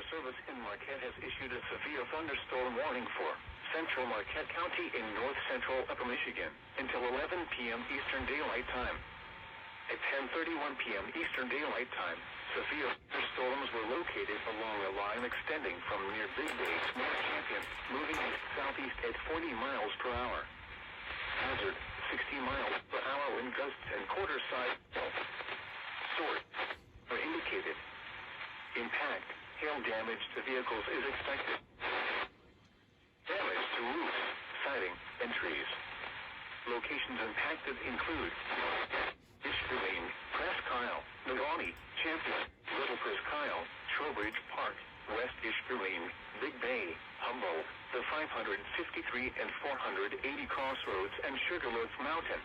Service in Marquette has issued a severe thunderstorm warning for central Marquette County in north-central Upper Michigan until 11 p.m. Eastern Daylight Time. At 10:31 p.m. Eastern Daylight Time, severe thunderstorms were located along a line extending from near Big Bay to North Champion, moving east-southeast at 40 miles per hour. Hazard, 60 miles per hour wind gusts and quarter-size source are indicated. Impact, hail damage to vehicles is expected. Damage to roofs, siding, and trees. Locations impacted include District Lane, Presque Isle, Nagani, Champion, Little Presque Isle, Trowbridge Park, West District Lane, Big Bay, Humboldt, the 553 and 480 Crossroads, and Sugarloaf Mountain.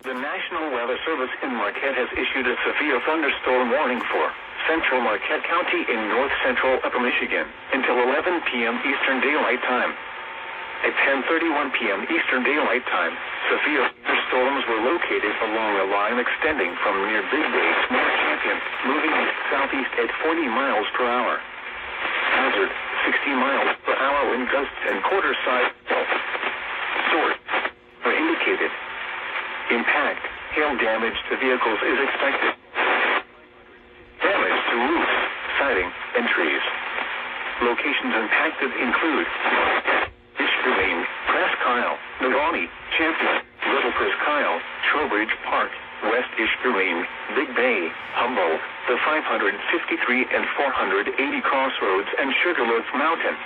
The National Weather Service in Marquette has issued a severe thunderstorm warning for central Marquette County in north-central Upper Michigan until 11 p.m. Eastern Daylight Time. At 10:31 p.m. Eastern Daylight Time, severe thunderstorms were located along a line extending from near Big Bay to North Champion, moving east-southeast at 40 miles per hour. Hazard, 60 miles per hour wind gusts and quarter-size source are indicated. Impact, hail damage to vehicles is expected. Damage to roofs, siding, and trees. Locations impacted include District Lane, Presque Isle, Nagani, Champion, Little Presque Isle, Trowbridge Park, West District Lane, Big Bay, Humboldt, the 553 and 480 Crossroads, and Sugarloaf Mountain.